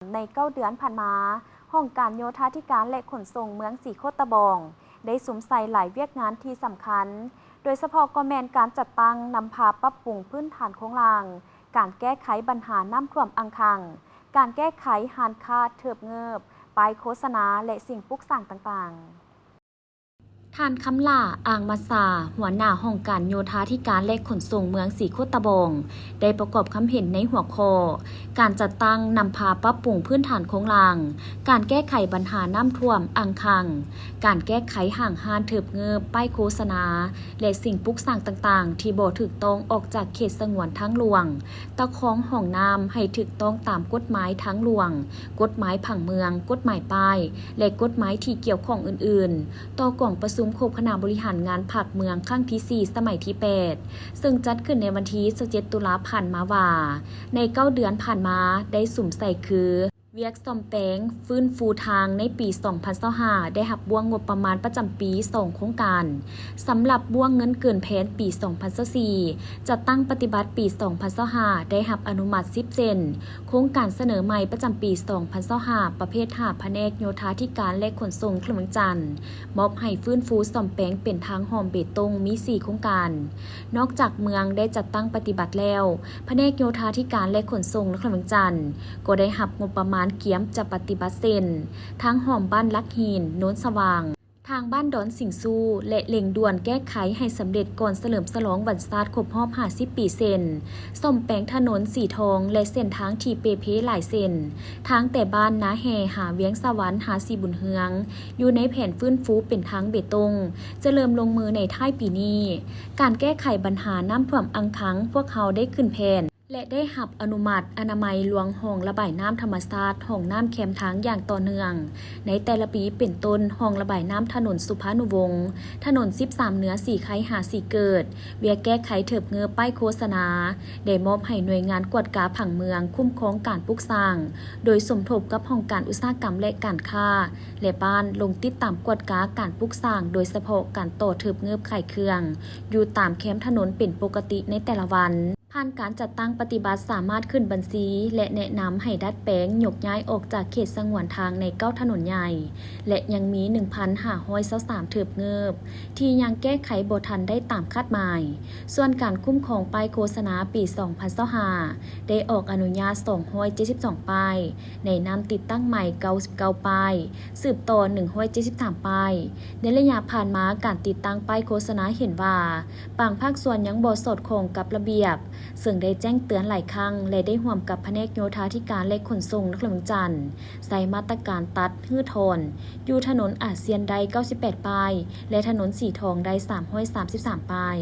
ใน9 เดือนผ่านมาห้องการโยธาธิการและขนส่งเมืองสีโคตะบองได้สุมใส่หลายเวียกงานที่สำคัญโดยเฉพาะก็แมนการจัดตั้งนำพาปรับปรุงพื้นฐานโครงสร้างการแก้ไขปัญหาน้ำท่วมอังคังการแก้ไขหานคาดเถิบเงิบป้ายโฆษณาและสิ่งปลูกสร้างต่างๆท่านคำล่าอ่างมาซาหัวหน้าห้องการโยธาธิการและขนส่งเมืองสีโคตะบองได้ประกอบคำเห็นในหัวข้อการจัดตั้งนำพาปรับปรุงพื้นฐานโครงสร้างการแก้ไขปัญหาน้ำท่วมอังคังการแก้ไขห่างห้านเถิบเงิบป้ายโฆษณาและสิ่งปลูกสร้างต่างๆที่บ่ถูกต้องออกจากเขตสงวนทางหลวงตะคองห้องน้ำให้ถูกต้องตามกฎหมายทางหลวงกฎหมายผังเมืองกฎหมายป้ายและกฎหมายที่เกี่ยวข้องอื่นๆต่อกล่องประชุมคณะคณะบริหารงานผักเมืองครั้งที่ 4 สมัยที่ 8 ซึ่งจัดขึ้นในวันที่ 17 ตุลาผ่านมาว่าใน9 เดือนผ่านมาได้สุ่มใส่คือเวียกซ่อมแปลงฟื้นฟูทางในปี 2025 ได้หับบ่วงงบประมาณประจำปี 2 โครงการสำหรับบ่วงเงินเกินแผนปี 2024จะตั้งปฏิบัติปี 2025 ได้หับอนุมัติ 10 เซนโครงการเสนอใหม่ประจำปี 2025 ประเภท5แผนกโยธาธิการและขนส่งเครื่องจันทร์มอบให้ฟื้นฟูซ่อมแปลงเป็นทางหอมเบตงมี 4 โครงการนอกจากเมืองได้จัดตั้งปฏิบัติแล้วแผนกโยธาธิการและขนส่งเครื่องจันทร์ก็ได้หับงบประมาณเกียมจะปฏิบัติเส้นทางหอมบ้านลักหินโน้นสว่างทางบ้านดอนสิงซูและเล่งด่วนแก้ไขให้สำเร็จก่อนเฉลิมฉลองวันศาสตร์ครบรอบ 50 ปีเส้นซ่อมแปลงถนนสีทองและเส้นทางที่เปเพหลายเส้นทางแต่บ้านนาแฮหาเวียงสวรรค์หาสีบุญเฮืองอยู่ในแผนฟื้นฟูเป็นทางเบตงจะเริ่มลงมือในท้ายปีนี้การแก้ไขปัญหาน้ำท่วมอังคังพวกเขาได้ขึ้นแผนและได้หับอนุมัติอนามัยหลวงห้องระบายน้ำธรรมชาติห้องน้ำแคมทางอย่างต่อเนื่องในแต่ละปีเป็นต้นห้องระบายน้ำถนนสุภานุวงศ์ถนน13เหนือ4ไคหา4เกิดเวียแก้ไขเถิบเงือป้ายโฆษณาได้มอบให้หน่วยงานกวดกาผังเมืองคุ้มครองการปลูกสร้างโดยสมทบกับห้องการอุตสาหกรรมและการค้าและบ้านลงติดตามกวดกาการปลูกสร้างโดยเฉพาะการต่อเถิบเงือบไข่เครื่องอยู่ตามแคมถนนเป็นปกติในแต่ละวันผ่านการจัดตั้งปฏิบัติสามารถขึ้นบัญชีและแนะนำให้ดัดแปลงยกย้ายออกจากเขตสงวนทางใน9ถนนใหญ่และยังมี 1,523 เถิบเงิบที่ยังแก้ไขบ่ทันได้ตามคาดหมายส่วนการคุ้มครองป้ายโฆษณาปี 2025 ได้ออกอนุญาต 272 ป้ายในนำติดตั้งใหม่ 99 ป้ายสืบต่อ 173 ป้ายในระยะผ่านมาการติดตั้งป้ายโฆษณาเห็นว่าบางภาคส่วนยังบ่สอดคล้องกับระเบียบซึ่งได้แจ้งเตือนหลายครั้งและได้ร่วมกับแผนกโยธาธิการและขนส่งนครหลวงจันทร์ใส่มาตรการตัดฮื้อทนอยู่ถนนอาเซียนได้98 ป้ายและถนนสีทองได้333 ป้าย